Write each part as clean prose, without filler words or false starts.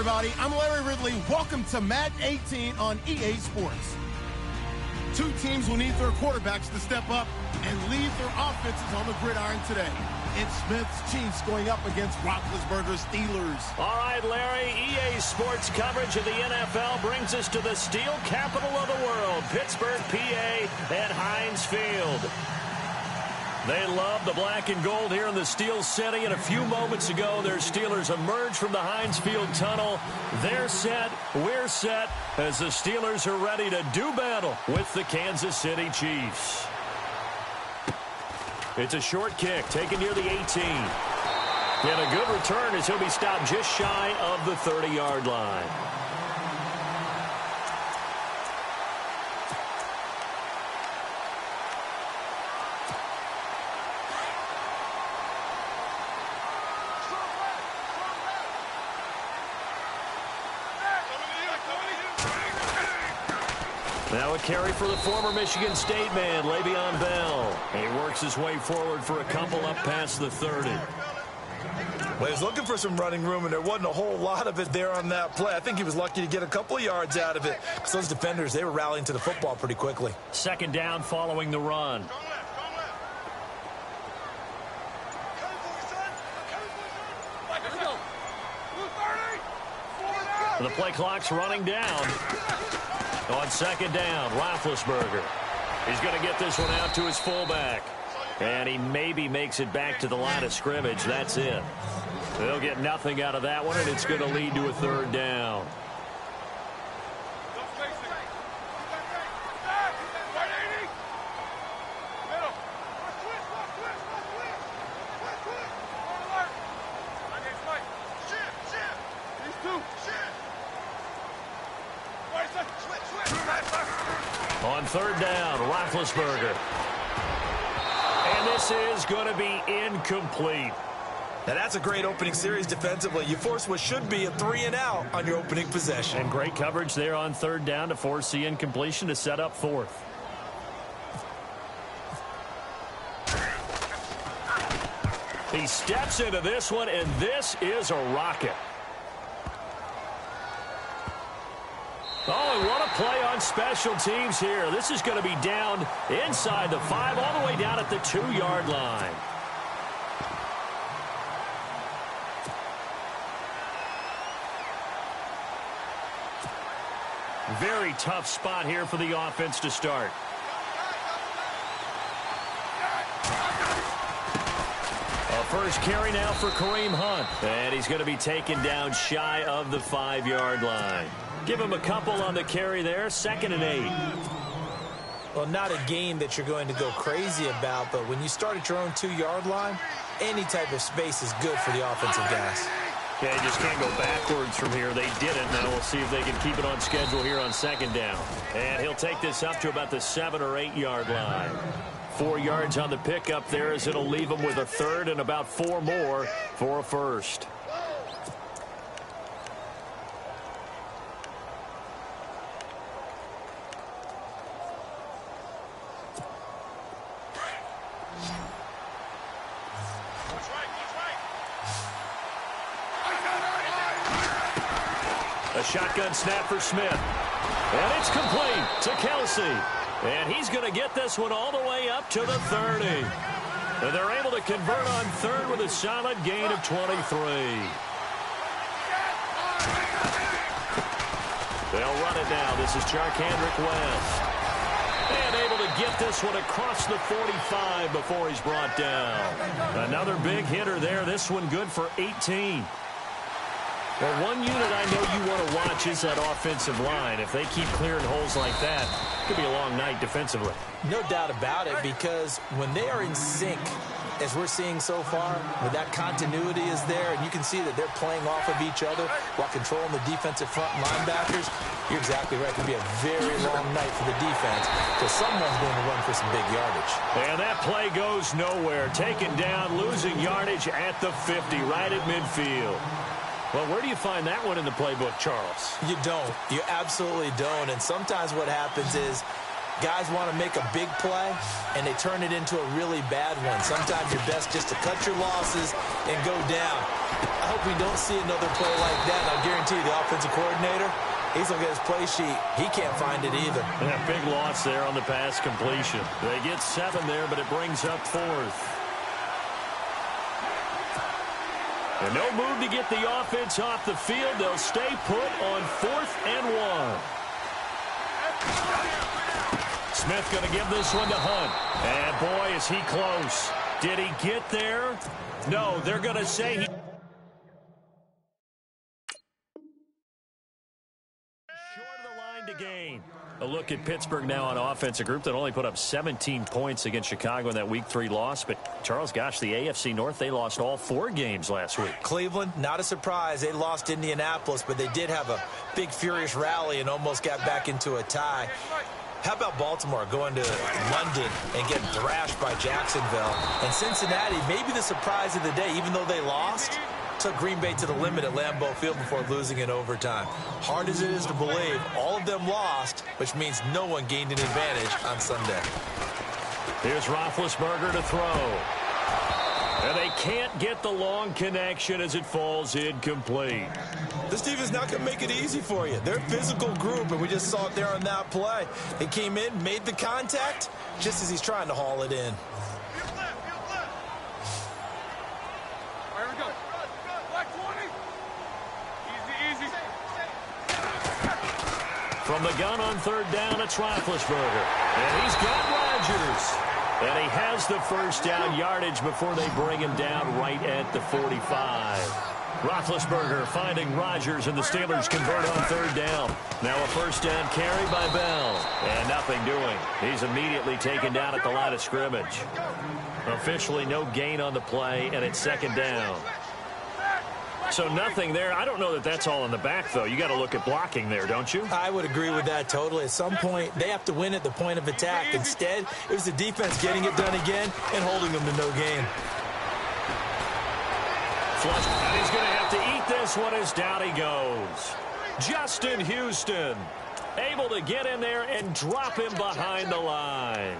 everybody. I'm Larry Ridley. Welcome to Madden 18 on EA Sports. Two teams will need their quarterbacks to step up and lead their offenses on the gridiron today. It's Smith's Chiefs going up against Roethlisberger's Steelers. All right, Larry, EA Sports coverage of the NFL brings us to the steel capital of the world, Pittsburgh, PA, at Heinz Field. They love the black and gold here in the Steel City, and a few moments ago, their Steelers emerged from the Heinz Field tunnel. They're set, we're set, as the Steelers are ready to do battle with the Kansas City Chiefs. It's a short kick, taken near the 18. And a good return as he'll be stopped just shy of the 30-yard line. Now a carry for the former Michigan State man, Le'Veon Bell. He works his way forward for a couple up past the 30. Well, he was looking for some running room, and there wasn't a whole lot of it there on that play. I think he was lucky to get a couple of yards out of it, because those defenders, they were rallying to the football pretty quickly. Second down following the run. The play clock's running down. On second down, Roethlisberger. He's going to get this one out to his fullback. And he maybe makes it back to the line of scrimmage. That's it. They'll get nothing out of that one, and it's going to lead to a third down. On third down, Roethlisberger. And this is going to be incomplete. Now that's a great opening series defensively. You force what should be a 3-and-out on your opening possession. And great coverage there on third down to force the incompletion to set up fourth. He steps into this one, and this is a rocket. Oh, and what a play on special teams here. This is going to be down inside the 5, all the way down at the 2-yard line. Very tough spot here for the offense to start. A first carry now for Kareem Hunt. And he's going to be taken down shy of the 5-yard line. Give him a couple on the carry there. 2nd and 8. Well, not a game that you're going to go crazy about, but when you start at your own 2-yard line, any type of space is good for the offensive guys. Yeah, you just can't go backwards from here. They didn't. Now we'll see if they can keep it on schedule here on second down. And he'll take this up to about the 7 or 8-yard line. 4 yards on the pickup there, as it'll leave him with a third and about 4 more for a first. A shotgun snap for Smith. And it's complete to Kelsey. And he's going to get this one all the way up to the 30. And they're able to convert on third with a solid gain of 23. They'll run it now. This is Charkandrick West. And able to get this one across the 45 before he's brought down. Another big hitter there. This one good for 18. Well, one unit I know you want to watch is that offensive line. If they keep clearing holes like that, it could be a long night defensively. No doubt about it, because when they are in sync, as we're seeing so far, when that continuity is there, and you can see that they're playing off of each other while controlling the defensive front linebackers, you're exactly right. It could be a very long night for the defense, because someone's going to run for some big yardage. And that play goes nowhere. Taken down, losing yardage at the 50, right at midfield. Well, where do you find that one in the playbook, Charles? You don't. You absolutely don't. And sometimes what happens is guys want to make a big play, and they turn it into a really bad one. Sometimes you're best just to cut your losses and go down. hope we don't see another play like that. I guarantee you the offensive coordinator, he's looking at his play sheet. He can't find it either. And a big loss there on the pass completion. They get 7 there, but it brings up 4th. And no move to get the offense off the field. They'll stay put on 4th and 1. Smith going to give this one to Hunt. And boy, is he close. Did he get there? No, they're going to say he... Short of the line to gain. A look at Pittsburgh now on offense, a group that only put up 17 points against Chicago in that Week 3 loss. But, Charles, gosh, the AFC North, they lost all 4 games last week. Cleveland, not a surprise. They lost Indianapolis, but they did have a big, furious rally and almost got back into a tie. How about Baltimore going to London and getting thrashed by Jacksonville? And Cincinnati, maybe the surprise of the day, even though they lost, took Green Bay to the limit at Lambeau Field before losing in overtime. Hard as it is to believe, all of them lost, which means no one gained an advantage on Sunday. Here's Roethlisberger to throw. And they can't get the long connection as it falls incomplete. This team is not going to make it easy for you. They're a physical group, and we just saw it there on that play. He came in, made the contact, just as he's trying to haul it in. From the gun on 3rd down, it's Roethlisberger. And he's got Rodgers. And he has the first down yardage before they bring him down right at the 45. Roethlisberger finding Rodgers, and the Steelers convert on 3rd down. Now a first down carry by Bell. And nothing doing. He's immediately taken down at the line of scrimmage. Officially no gain on the play, and it's 2nd down. So nothing there. I don't know that that's all in the back, though. You got to look at blocking there, don't you? I would agree with that totally. At some point, they have to win at the point of attack. Instead, it was the defense getting it done again and holding them to no gain. Flush, and he's going to have to eat this one as down he goes. Justin Houston able to get in there and drop him behind the line.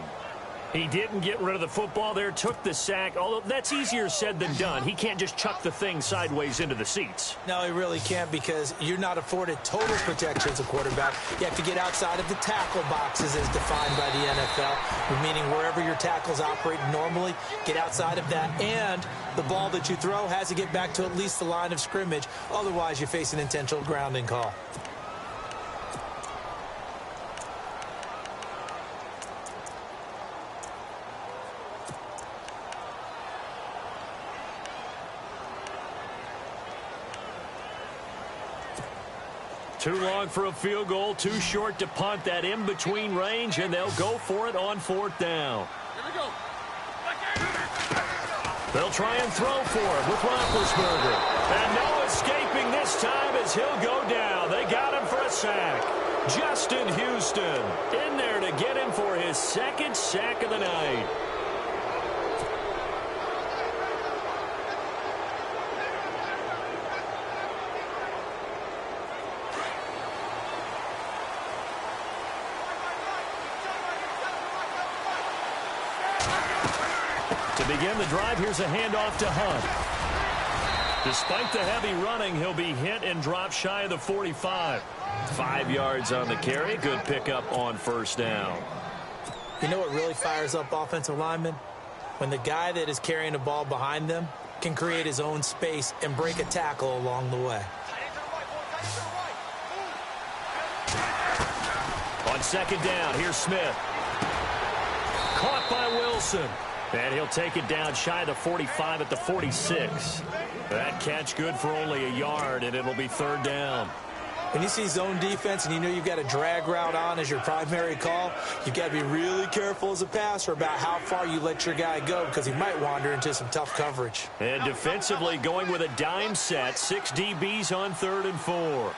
He didn't get rid of the football there, took the sack, although that's easier said than done. He can't just chuck the thing sideways into the seats. No, he really can't, because you're not afforded total protection as a quarterback. You have to get outside of the tackle boxes as defined by the NFL, meaning wherever your tackles operate normally, get outside of that. And the ball that you throw has to get back to at least the line of scrimmage. Otherwise, you face an intentional grounding call. Too long for a field goal, too short to punt. That in-between range, and they'll go for it on 4th down. Here we go. They'll try and throw for him with Roethlisberger. And no escaping this time as he'll go down. They got him for a sack. Justin Houston in there to get him for his 2nd sack of the night. To begin the drive, here's a handoff to Hunt. Despite the heavy running, he'll be hit and drop shy of the 45. 5 yards on the carry. Good pickup on 1st down. You know what really fires up offensive linemen? When the guy that is carrying the ball behind them can create his own space and break a tackle along the way. On 2nd down, here's Smith. Caught by Wilson. And he'll take it down shy of the 45 at the 46. That catch good for only a yard, and it'll be 3rd down. When you see zone defense and you know you've got a drag route on as your primary call, you've got to be really careful as a passer about how far you let your guy go, because he might wander into some tough coverage. And defensively going with a dime set, 6 DBs on 3rd and 4.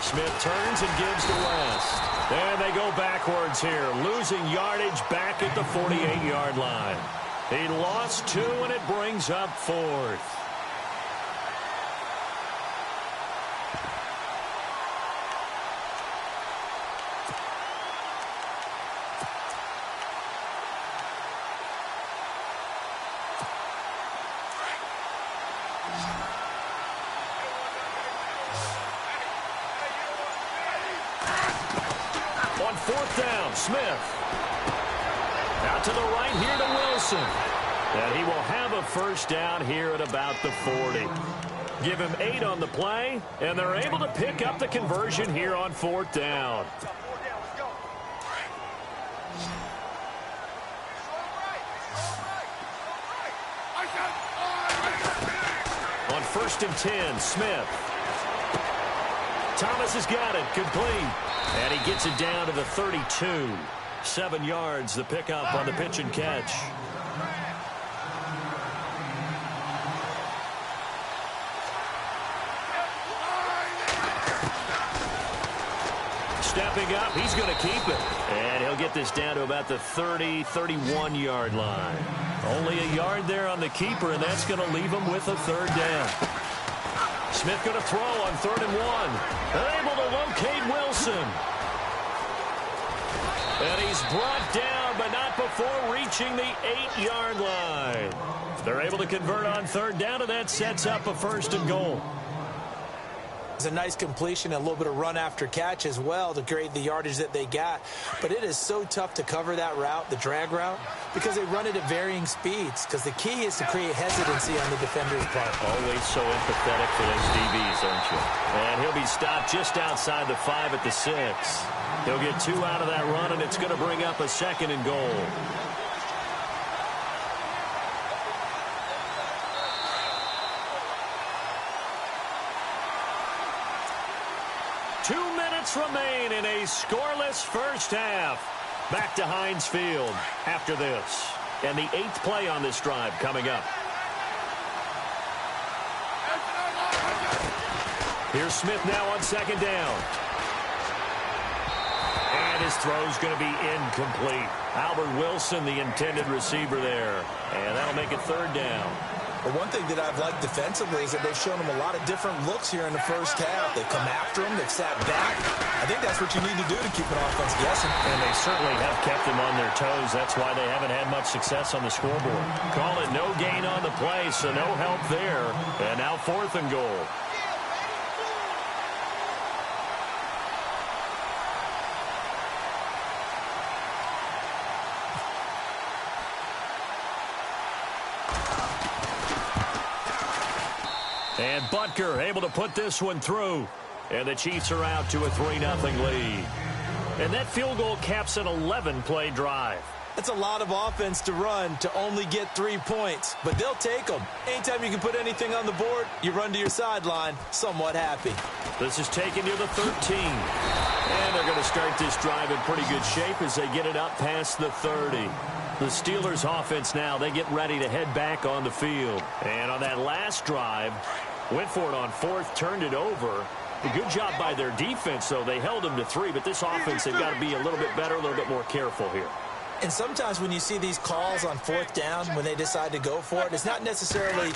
Smith turns and gives to West. And they go backwards here, losing yardage back at the 48-yard line. He lost 2, and it brings up 4th. down. Smith. Out to the right here to Wilson. And he will have a first down here at about the 40. Give him 8 on the play, and they're able to pick up the conversion here on 4th down. On 1st and 10, Smith. Thomas has got it, complete. And he gets it down to the 32. 7 yards, the pickup on the pitch and catch. Stepping up, he's going to keep it. And he'll get this down to about the 30, 31-yard line. Only a yard there on the keeper, and that's going to leave him with a 3rd down. Smith going to throw on 3rd and 1. Able to locate Wilson. And he's brought down, but not before reaching the 8-yard line. They're able to convert on 3rd down, and that sets up a 1st and goal. It's a nice completion and a little bit of run after catch as well to create the yardage that they got. But it is so tough to cover that route, the drag route, because they run it at varying speeds. Because the key is to create hesitancy on the defender's part. Always so empathetic for those DBs, aren't you? And he'll be stopped just outside the 5 at the 6. He'll get 2 out of that run, and it's going to bring up a 2nd and goal. Remain in a scoreless first half. Back to Heinz Field after this. And the 8th play on this drive coming up. Here's Smith now on 2nd down. And his throw's going to be incomplete. Albert Wilson, the intended receiver there. And that'll make it 3rd down. But one thing that I've liked defensively is that they've shown him a lot of different looks here in the first half. They've come after him. They've sat back. I think that's what you need to do to keep an offense guessing. And they certainly have kept them on their toes. That's why they haven't had much success on the scoreboard. Call it no gain on the play, so no help there. And now 4th and goal. And Butker able to put this one through. And the Chiefs are out to a 3-0 lead. And that field goal caps an 11-play drive. That's a lot of offense to run to only get 3 points. But they'll take them. Anytime you can put anything on the board, you run to your sideline somewhat happy. This is taken near the 13. And they're going to start this drive in pretty good shape as they get it up past the 30. The Steelers offense now, they get ready to head back on the field. And on that last drive, went for it on 4th, turned it over. A good job by their defense, though. They held them to 3, but this offense, they've got to be a little bit better, a little bit more careful here. And sometimes when you see these calls on 4th down, when they decide to go for it, it's not necessarily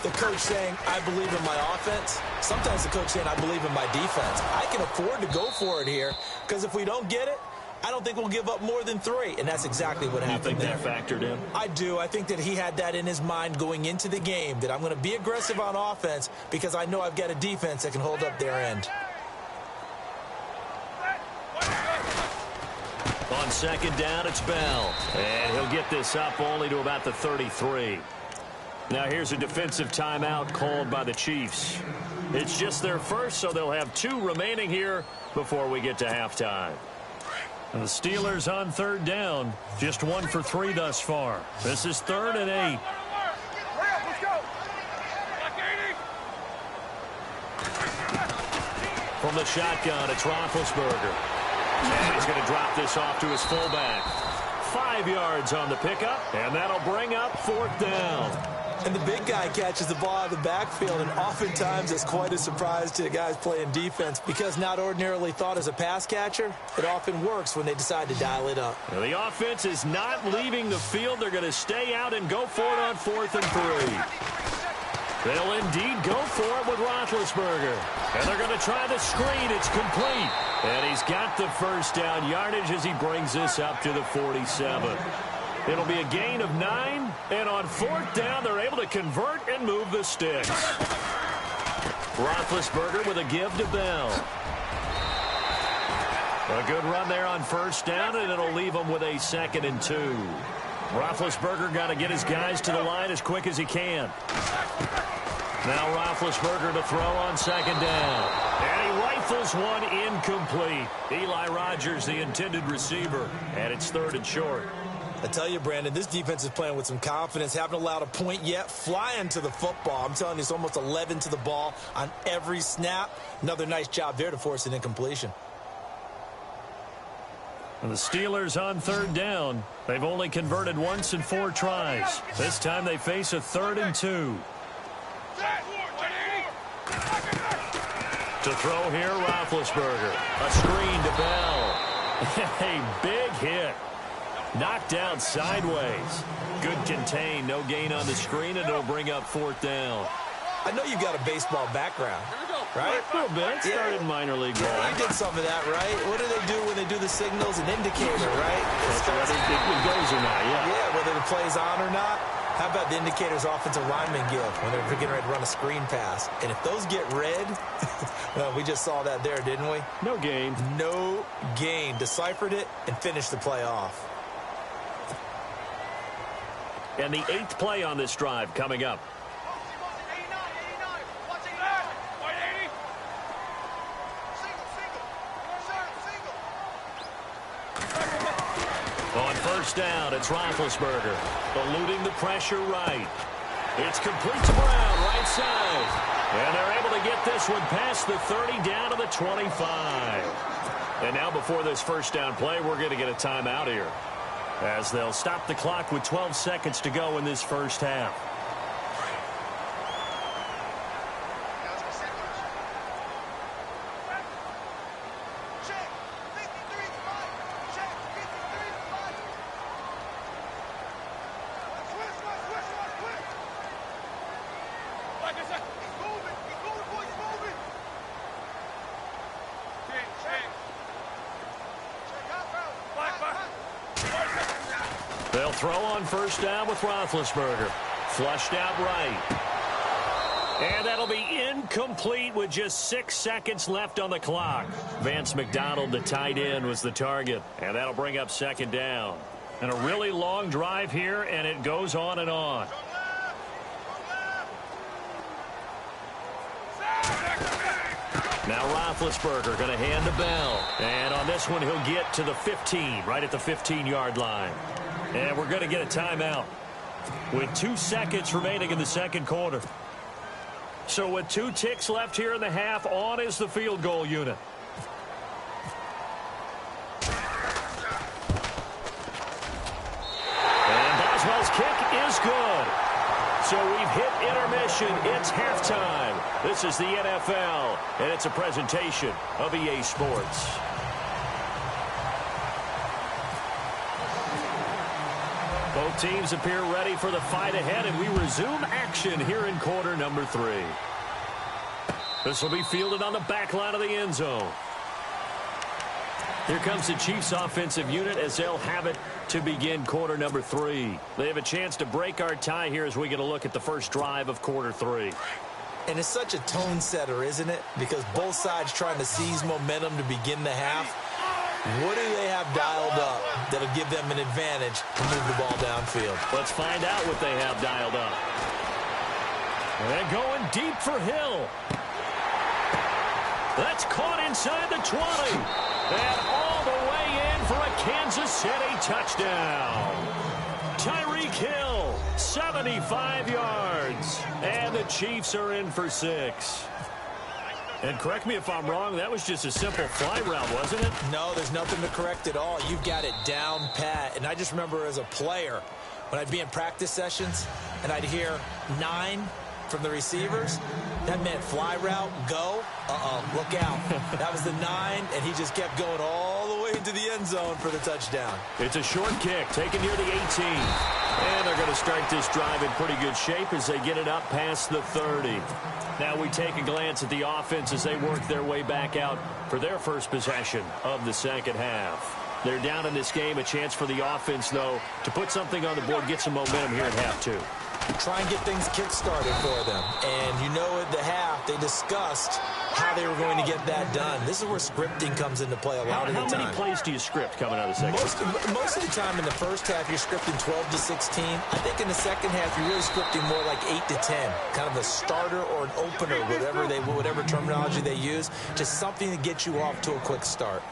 the coach saying, I believe in my offense. Sometimes the coach saying, I believe in my defense. I can afford to go for it here, because if we don't get it, I don't think we'll give up more than 3, and that's exactly what happened there. You think that factored in? I do. I think that he had that in his mind going into the game, that I'm going to be aggressive on offense because I know I've got a defense that can hold up their end. On 2nd down, it's Bell. And he'll get this up only to about the 33. Now here's a defensive timeout called by the Chiefs. It's just their first, so they'll have 2 remaining here before we get to halftime. The Steelers on 3rd down, just 1 for 3 thus far. This is 3rd and 8. From the shotgun, it's Roethlisberger. And he's going to drop this off to his fullback. 5 yards on the pickup, and that'll bring up 4th down. And the big guy catches the ball out of the backfield, and oftentimes it's quite a surprise to the guys playing defense because not ordinarily thought as a pass catcher, it often works when they decide to dial it up. Now the offense is not leaving the field. They're going to stay out and go for it on 4th and 3. They'll indeed go for it with Roethlisberger. And they're going to try the screen. It's complete. And he's got the first down yardage as he brings this up to the 47. It'll be a gain of 9, and on 4th down, they're able to convert and move the sticks. Roethlisberger with a give to Bell. A good run there on first down, and it'll leave them with a 2nd and 2. Roethlisberger got to get his guys to the line as quick as he can. Now Roethlisberger to throw on 2nd down. And he rifles one incomplete. Eli Rogers, the intended receiver, and it's 3rd and short. I tell you, Brandon, this defense is playing with some confidence. Haven't allowed a point yet. Flying to the football. I'm telling you, it's almost 11 to the ball on every snap. Another nice job there to force an incompletion. And the Steelers on 3rd down. They've only converted once in 4 tries. This time they face a 3rd and 2. To throw here, Roethlisberger. A screen to Bell. A big hit. Knocked down sideways. Good contain. No gain on the screen, and it'll bring up 4th down. I know you've got a baseball background, right? A little bit. Started in minor league ball. Yeah, you did some of that, right? What do they do when they do the signals? An indicator, right? Whether it goes or not, yeah. Yeah, whether the play's on or not. How about the indicators offensive linemen give when they're getting ready to run a screen pass? And if those get red, well, we just saw that there, didn't we? No gain. No gain. Deciphered it and finished the play off. And the 8th play on this drive coming up. On first down, it's Roethlisberger. Eluding the pressure right. It's complete to Brown, right side. And they're able to get this one past the 30 down to the 25. And now before this first down play, we're going to get a timeout here, as they'll stop the clock with 12 seconds to go in this first half. They'll throw on first down with Roethlisberger. Flushed out right. And that'll be incomplete with just 6 seconds left on the clock. Vance McDonald, the tight end, was the target. And that'll bring up 2nd down. And a really long drive here, and it goes on and on. Now Roethlisberger going to hand to Bell. And on this one, he'll get to the 15, right at the 15-yard line. And we're going to get a timeout with 2 seconds remaining in the second quarter. So with 2 ticks left here in the half, on is the field goal unit. And Boswell's kick is good. So we've hit intermission. It's halftime. This is the NFL, and it's a presentation of EA Sports. Both teams appear ready for the fight ahead, and we resume action here in quarter number 3. This will be fielded on the back line of the end zone. Here comes the Chiefs offensive unit as they'll have it to begin quarter number 3. They have a chance to break our tie here as we get a look at the first drive of quarter 3. And it's such a tone setter, isn't it? Because both sides trying to seize momentum to begin the half. What do they have dialed up that'll give them an advantage to move the ball downfield? Let's find out what they have dialed up. And going deep for Hill. That's caught inside the 20. And all the way in for a Kansas City touchdown. Tyreek Hill, 75 yards. And the Chiefs are in for 6. And correct me if I'm wrong, that was just a simple fly route, wasn't it? No, there's nothing to correct at all. You've got it down pat. And I just remember as a player, when I'd be in practice sessions and I'd hear 9 from the receivers, that meant fly route, go. Look out. That was the 9, and he just kept going all the way into the end zone for the touchdown. It's a short kick taken near the 18. And they're going to start this drive in pretty good shape as they get it up past the 30. Now we take a glance at the offense as they work their way back out for their first possession of the second half. They're down in this game. A chance for the offense, though, to put something on the board, get some momentum here in half 2. try and get things kick-started for them. And you know at the half, they discussed how they were going to get that done. This is where scripting comes into play a lot of the time. How many plays do you script coming out of the second? Most of the time in the first half, you're scripting 12 to 16. I think in the second half, you're really scripting more like 8 to 10. Kind of a starter or an opener, whatever terminology they use. Just something to get you off to a quick start.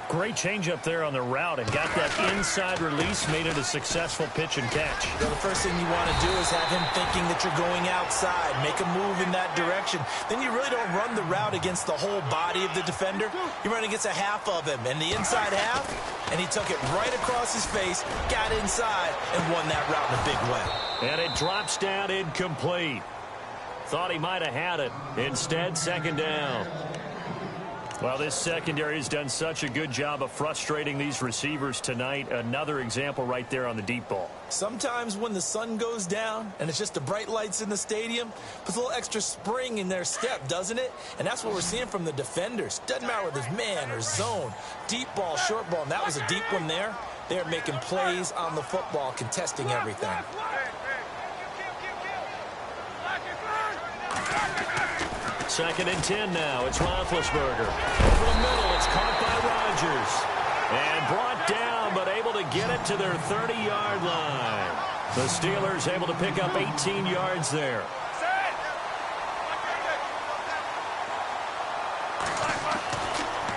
Great change up there on the route and got that inside release, made it a successful pitch and catch. Well, the first thing you want to do is have him thinking that you're going outside, make a move in that direction. Then you really don't run the route against the whole body of the defender. You run against a half of him, and the inside half, and he took it right across his face, got inside, and won that route in a big way. And it drops down incomplete. Thought he might have had it. Instead, second down. Well, this secondary has done such a good job of frustrating these receivers tonight. Another example right there on the deep ball. Sometimes when the sun goes down and it's just the bright lights in the stadium, puts a little extra spring in their step, doesn't it? And that's what we're seeing from the defenders. Doesn't matter whether it's man or zone, deep ball, short ball, and that was a deep one there. They're making plays on the football, contesting everything. Second and 10 now. It's Roethlisberger. Over the middle, it's caught by Rodgers. And brought down, but able to get it to their 30-yard line. The Steelers able to pick up 18 yards there.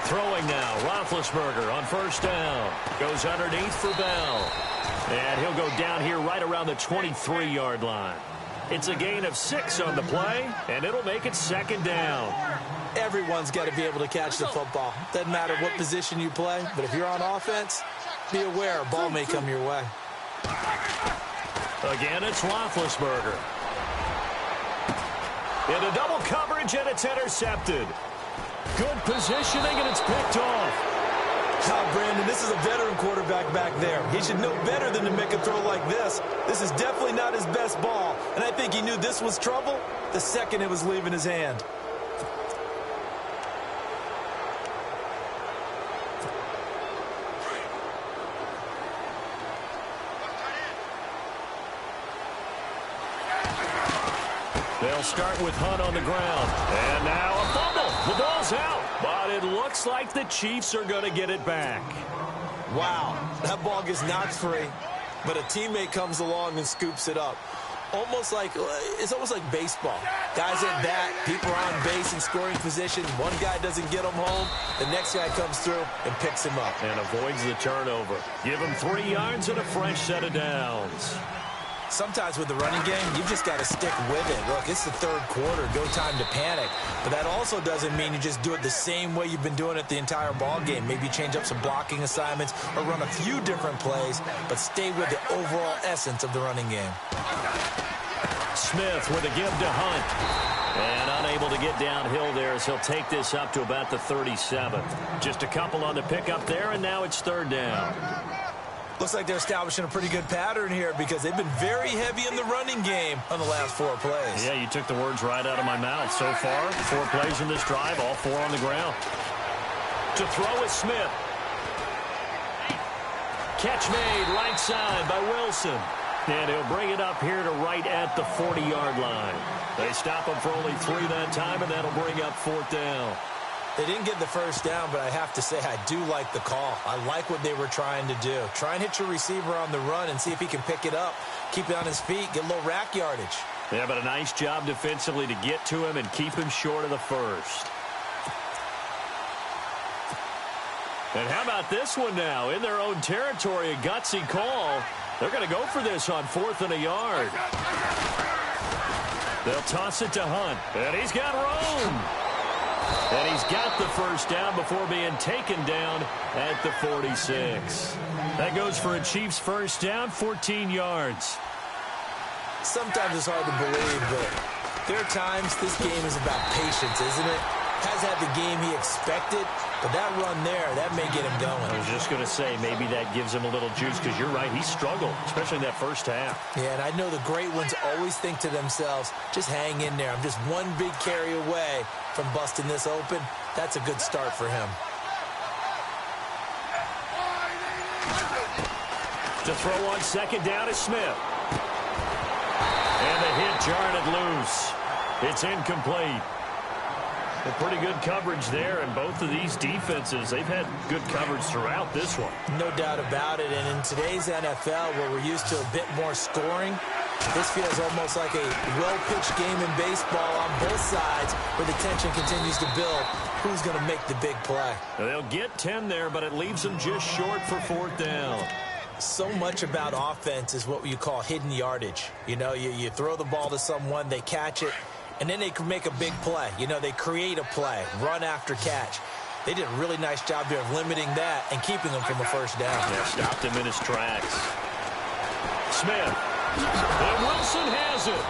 Throwing now, Roethlisberger on first down. Goes underneath for Bell. And he'll go down here right around the 23-yard line. It's a gain of 6 on the play, and it'll make it second down. Everyone's got to be able to catch the football. Doesn't matter what position you play, but if you're on offense, be aware a ball may come your way. Again, it's Roethlisberger. Into double coverage, and it's intercepted. Good positioning, and it's picked off. Brandon, this is a veteran quarterback back there. He should know better than to make a throw like this. This is definitely not his best ball, and I think he knew this was trouble the second it was leaving his hand. They'll start with Hunt on the ground. And now a fumble. The ball's out. But it looks like the Chiefs are going to get it back. Wow, that ball gets knocked free, but a teammate comes along and scoops it up. It's almost like baseball. Guys at bat, people are on base in scoring position. One guy doesn't get him home. The next guy comes through and picks him up. And avoids the turnover. Give him 3 yards and a fresh set of downs. Sometimes with the running game, you've just got to stick with it. Look, it's the third quarter. No time to panic. But that also doesn't mean you just do it the same way you've been doing it the entire ball game. Maybe change up some blocking assignments or run a few different plays, but stay with the overall essence of the running game. Smith with a give to Hunt. And unable to get downhill there as he'll take this up to about the 37. Just a couple on the pickup there, and now it's third down. Looks like they're establishing a pretty good pattern here because they've been very heavy in the running game on the last 4 plays. Yeah, you took the words right out of my mouth. So far, 4 plays in this drive, all 4 on the ground. To throw is Smith. Catch made right side by Wilson. And he'll bring it up here to right at the 40-yard line. They stop him for only 3 that time, and that'll bring up 4th down. They didn't get the first down, but I have to say I do like the call. I like what they were trying to do. Try and hit your receiver on the run and see if he can pick it up. Keep it on his feet, get a little rack yardage. Yeah, but a nice job defensively to get to him and keep him short of the first. And how about this one now? In their own territory, a gutsy call. They're going to go for this on 4th and a yard. They'll toss it to Hunt, and he's got room. And he's got the first down before being taken down at the 46. That goes for a Chiefs first down, 14 yards. Sometimes it's hard to believe, but there are times this game is about patience, isn't it? Has had the game he expected, but that run there, that may get him going. I was just going to say, maybe that gives him a little juice, because you're right, he struggled, especially in that first half. Yeah, and I know the great ones always think to themselves, just hang in there. I'm just one big carry away from busting this open. That's a good start for him. To throw on second down is Smith. And the hit jarred it loose. It's incomplete. Well, pretty good coverage there, and both of these defenses, they've had good coverage throughout this one. No doubt about it, and in today's NFL, where we're used to a bit more scoring, this feels almost like a well-pitched game in baseball on both sides, where the tension continues to build. Who's going to make the big play? They'll get 10 there, but it leaves them just short for 4th down. So much about offense is what you call hidden yardage. You know, you throw the ball to someone, they catch it, and then they can make a big play. You know, they create a play, run after catch. They did a really nice job here of limiting that and keeping them from a 1st down. Yeah, stopped him in his tracks. Smith. And Wilson has it.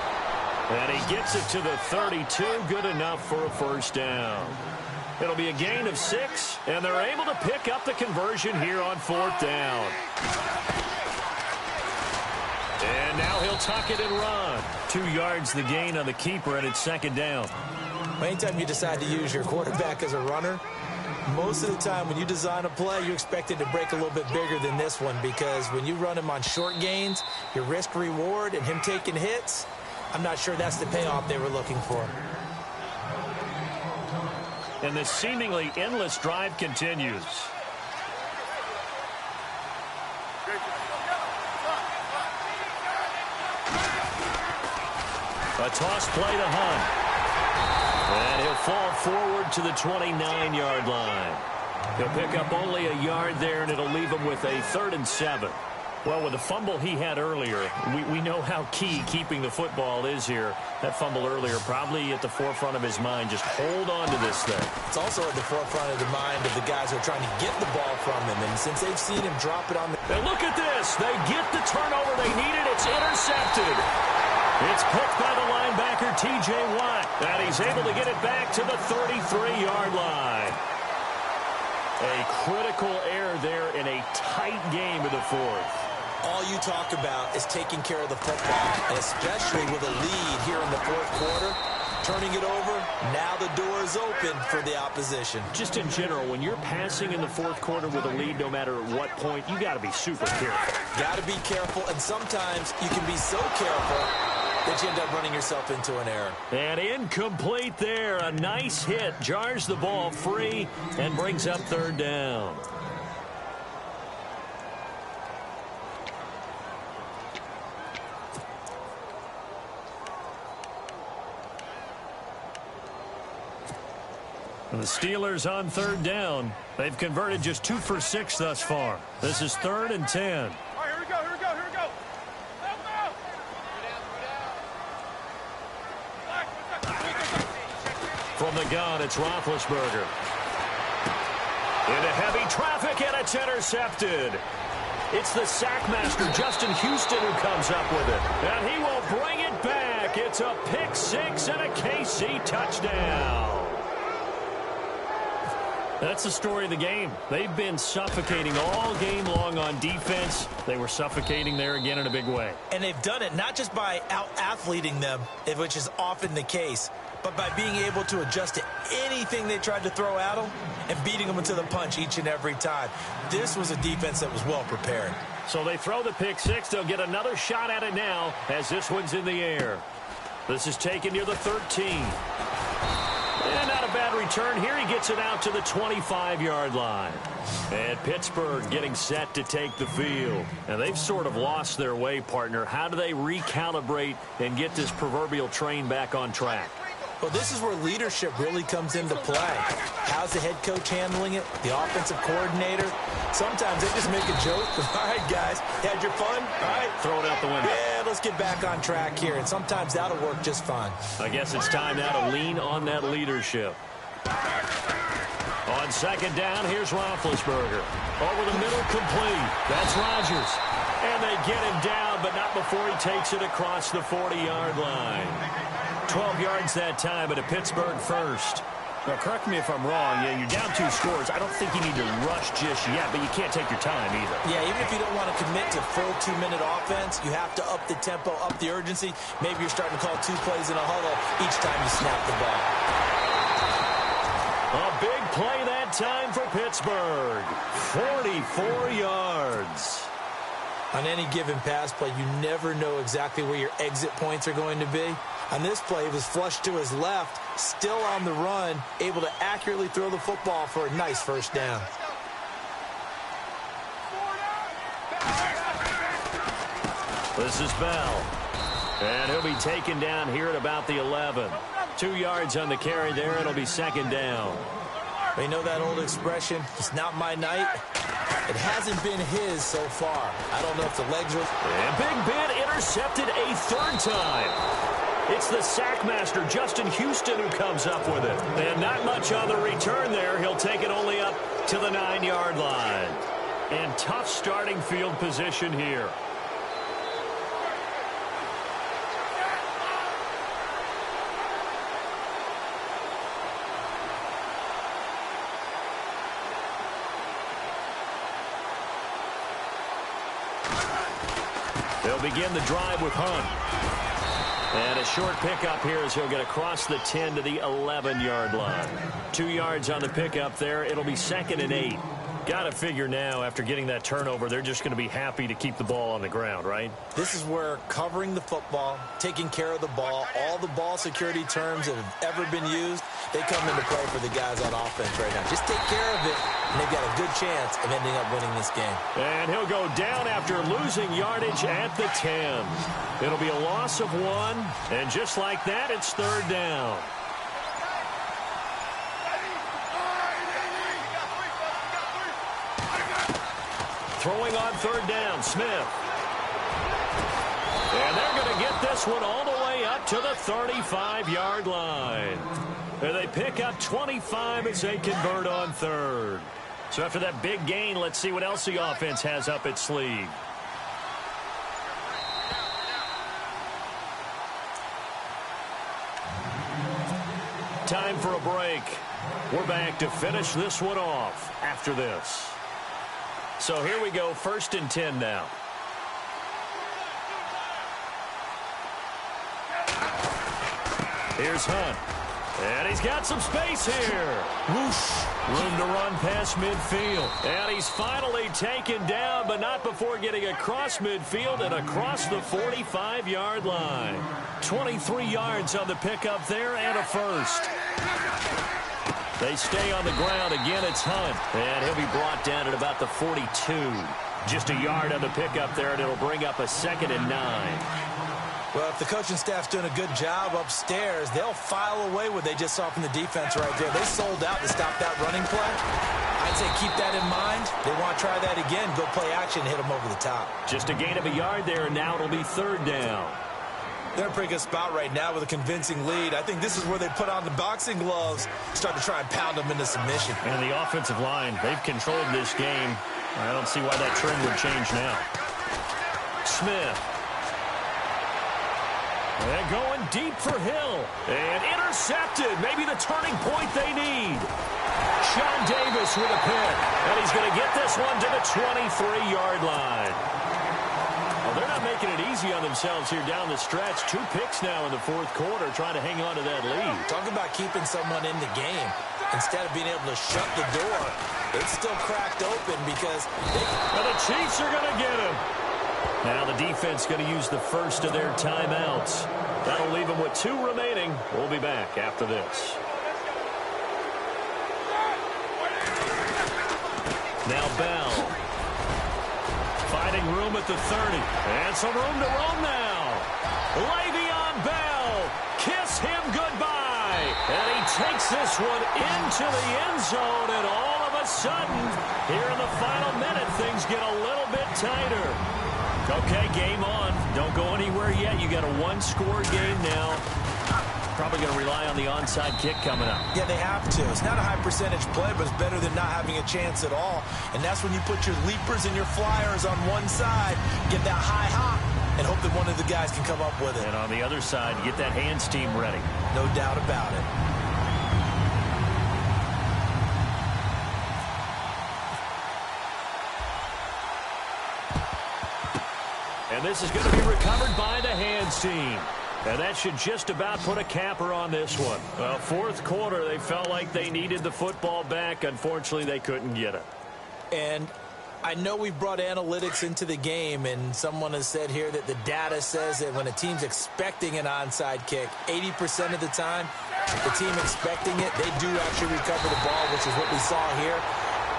And he gets it to the 32. Good enough for a 1st down. It'll be a gain of 6, and they're able to pick up the conversion here on 4th down. And now he'll tuck it and run. 2 yards the gain on the keeper, and it's 2nd down. Anytime you decide to use your quarterback as a runner, most of the time when you design a play, you expect it to break a little bit bigger than this one, because when you run him on short gains, your risk-reward and him taking hits, I'm not sure that's the payoff they were looking for. And this seemingly endless drive continues. A toss play to Hunt. And he'll fall forward to the 29-yard line. He'll pick up only a yard there, and it'll leave him with a 3rd and 7. Well, with the fumble he had earlier, we know how key keeping the football is here. That fumble earlier probably at the forefront of his mind. Just hold on to this thing. It's also at the forefront of the mind of the guys who are trying to get the ball from him. And since they've seen him drop it on the... And look at this. They get the turnover they needed. It's intercepted. It's picked by the linebacker, T.J. Watt. And he's able to get it back to the 33-yard line. A critical error there in a tight game in the 4th. All you talk about is taking care of the football, and especially with a lead here in the 4th quarter. Turning it over, now the door is open for the opposition. Just in general, when you're passing in the 4th quarter with a lead, no matter at what point, you got to be super careful. Got to be careful, and sometimes you can be so careful that you end up running yourself into an error. And incomplete there. A nice hit. Jars the ball free and brings up 3rd down. And the Steelers on 3rd down. They've converted just 2 for 6 thus far. This is 3rd and 10. All right, here we go. From the gun, it's Roethlisberger. Into heavy traffic, and it's intercepted. It's the sackmaster, Justin Houston, who comes up with it. And he will bring it back. It's a pick 6 and a KC touchdown. That's the story of the game. They've been suffocating all game long on defense. They were suffocating there again in a big way. And they've done it not just by out-athleting them, which is often the case, but by being able to adjust to anything they tried to throw at them and beating them into the punch each and every time. This was a defense that was well prepared. So they throw the pick 6. They'll get another shot at it now as this one's in the air. This is taken near the 13. And not a bad return here. He gets it out to the 25-yard line. And Pittsburgh getting set to take the field. And they've sort of lost their way, partner. How do they recalibrate and get this proverbial train back on track? Well, this is where leadership really comes into play. How's the head coach handling it? The offensive coordinator? Sometimes they just make a joke. All right, guys, had your fun? All right. Throw it out the window. Yeah, let's get back on track here. And sometimes that'll work just fine. I guess it's time now to lean on that leadership. On 2nd down, here's Roethlisberger. Over the middle, complete. That's Rodgers. And they get him down, but not before he takes it across the 40-yard line. 12 yards that time, but a Pittsburgh first. Now, correct me if I'm wrong. Yeah, you're down 2 scores. I don't think you need to rush just yet, but you can't take your time either. Yeah, even if you don't want to commit to full 2-minute offense, you have to up the tempo, up the urgency. Maybe you're starting to call 2 plays in a huddle each time you snap the ball. A big play that time for Pittsburgh. 44 yards. On any given pass play, you never know exactly where your exit points are going to be. On this play, he was flushed to his left, still on the run, able to accurately throw the football for a nice first down. This is Bell. And he'll be taken down here at about the 11. 2 yards on the carry there. It'll be second down. You know that old expression, it's not my night? It hasn't been his so far. I don't know if the legs are... And Big Ben intercepted a third time. It's the sackmaster, Justin Houston, who comes up with it. And not much on the return there. He'll take it only up to the 9-yard line. And tough starting field position here. They'll begin the drive with Hunt. And a short pickup here as he'll get across the 10 to the 11-yard line. 2 yards on the pickup there. It'll be second and 8. Got to figure now, after getting that turnover, they're just going to be happy to keep the ball on the ground, right? This is where covering the football, taking care of the ball, all the ball security terms that have ever been used, they come into play for the guys on offense right now. Just take care of it, and they've got a good chance of ending up winning this game. And he'll go down after losing yardage at the 10. It'll be a loss of 1, and just like that, it's third down. Throwing on third down, Smith. And they're going to get this one all the way up to the 35-yard line. And they pick up 25 as they convert on third. So after that big gain, let's see what else the offense has up its sleeve. Time for a break. We're back to finish this one off after this. So here we go, 1st and 10 now. Here's Hunt. And he's got some space here. Whoosh. Room to run past midfield. And he's finally taken down, but not before getting across midfield and across the 45-yard line. 23 yards on the pickup there and a first. They stay on the ground. Again, it's Hunt. And he'll be brought down at about the 42. Just a yard on the pickup there, and it'll bring up a 2nd and 9. Well, if the coaching staff's doing a good job upstairs, they'll file away what they just saw from the defense right there. They sold out to stop that running play. I'd say keep that in mind. They want to try that again. Go play action and hit them over the top. Just a gain of a yard there, and now it'll be third down. They're in a pretty good spot right now with a convincing lead. I think this is where they put on the boxing gloves, start to try and pound them into submission. And the offensive line, they've controlled this game. I don't see why that trend would change now. Smith. And going deep for Hill. And intercepted. Maybe the turning point they need. Sean Davis with a pick. And he's going to get this one to the 23-yard line. Well, they're not making it easy on themselves here down the stretch. 2 picks now in the 4th quarter, trying to hang on to that lead. Talk about keeping someone in the game. Instead of being able to shut the door, it's still cracked open because well, the Chiefs are going to get him. Now the defense going to use the first of their timeouts. That'll leave them with 2 remaining. We'll be back after this. Now Bell. Finding room at the 30. And some room to roam now. Le'Veon Bell. Kiss him goodbye. And he takes this one into the end zone. And all of a sudden, here in the final minute, things get a little bit tighter. Okay, game on. Don't go anywhere yet. You got a 1-score game now. Probably going to rely on the onside kick coming up. Yeah, they have to. It's not a high-percentage play, but it's better than not having a chance at all. And that's when you put your leapers and your flyers on one side, get that high hop, and hope that one of the guys can come up with it. And on the other side, get that hands team ready. No doubt about it. And this is going to be recovered by the hands team. And that should just about put a capper on this one. Well, 4th quarter, they felt like they needed the football back. Unfortunately, they couldn't get it. And I know we've brought analytics into the game, and someone has said here that the data says that when a team's expecting an onside kick, 80% of the time, the team expecting it, they do actually recover the ball, which is what we saw here.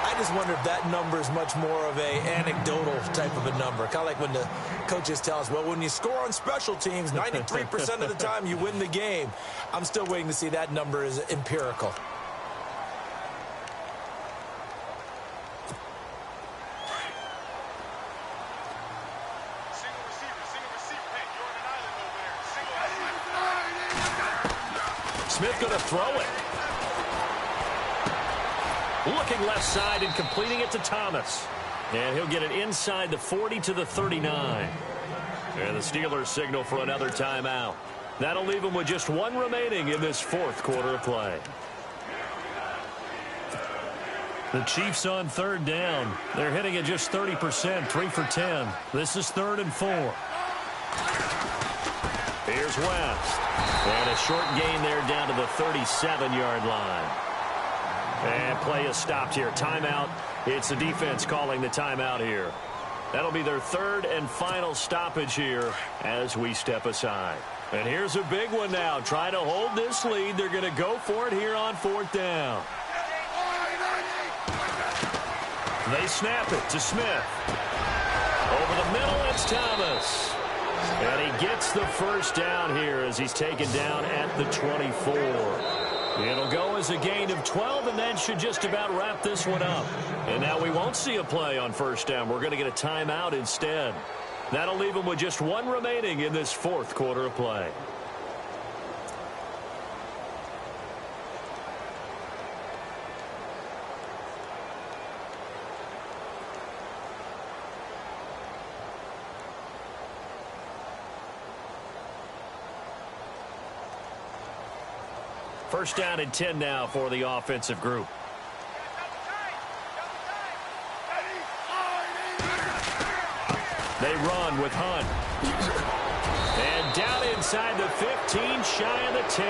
I just wonder if that number is much more of a anecdotal type of a number. Kind of like when the coaches tell us, well, when you score on special teams, 93% of the time you win the game. I'm still waiting to see that number is empirical. Smith going to throw it. Looking left side and completing it to Thomas. And he'll get it inside the 40 to the 39. And the Steelers signal for another timeout. That'll leave them with just one remaining in this fourth quarter of play. The Chiefs on third down. They're hitting at just 30%, 3 for 10. This is 3rd and 4. Here's West. And a short gain there down to the 37-yard line. And play is stopped here. Timeout. It's the defense calling the timeout here. That'll be their 3rd and final stoppage here as we step aside. And here's a big one now. Trying to hold this lead. They're going to go for it here on 4th down. They snap it to Smith. Over the middle, it's Thomas. And he gets the first down here as he's taken down at the 24. It'll go as a gain of 12, and that should just about wrap this one up. And now we won't see a play on first down. We're going to get a timeout instead. That'll leave them with just one remaining in this fourth quarter of play. First down and 10 now for the offensive group. They run with Hunt. And down inside the 15, shy of the 10.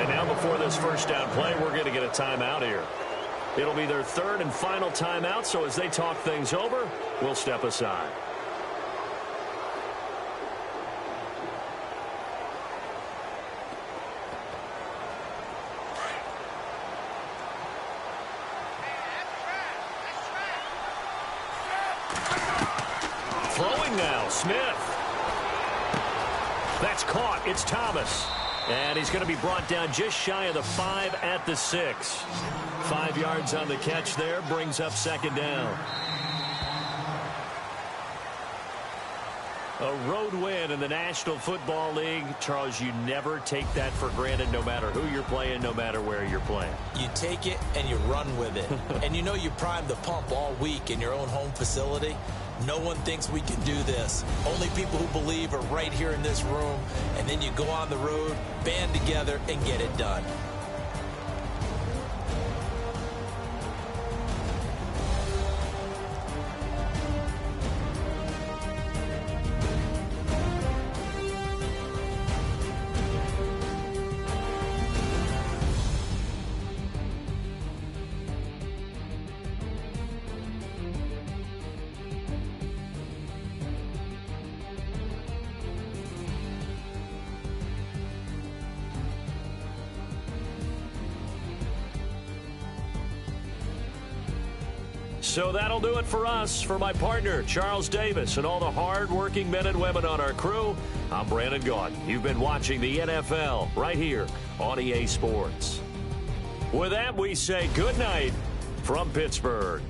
And now before this first down play, we're going to get a timeout here. It'll be their 3rd and final timeout, so as they talk things over, we'll step aside. Throwing now, Smith. That's caught. It's Thomas. And he's going to be brought down just shy of the 5 at the 6. 5 yards on the catch there. Brings up 2nd down. A road win in the National Football League. Charles, you never take that for granted no matter who you're playing, no matter where you're playing. You take it and you run with it. And you know you primed the pump all week in your own home facility. No one thinks we can do this. Only people who believe are right here in this room. And then you go on the road, band together, and get it done. So that'll do it for us. For my partner, Charles Davis, and all the hard-working men and women on our crew, I'm Brandon Gaudin. You've been watching the NFL right here on EA Sports. With that, we say good night from Pittsburgh.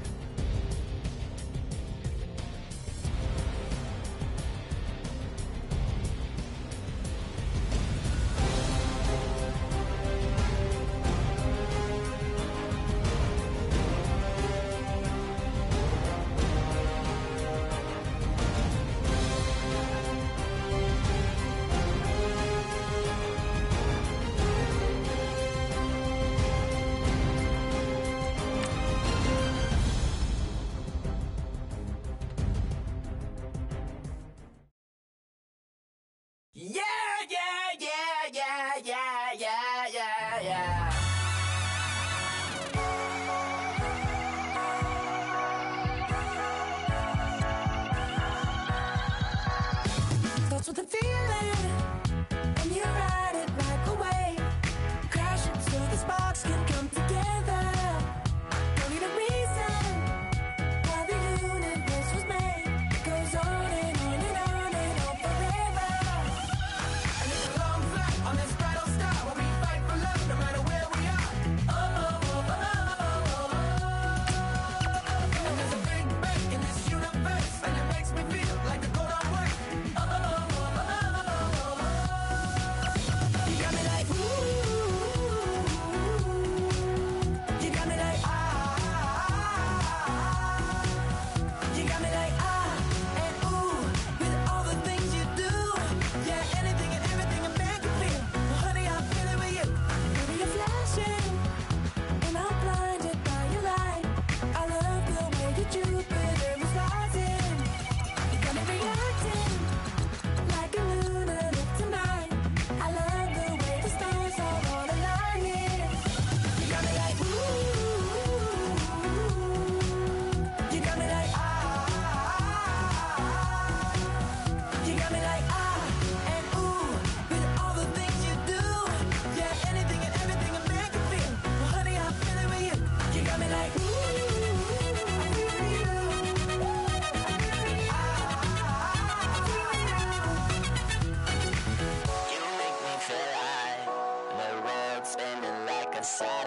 Yes, sir.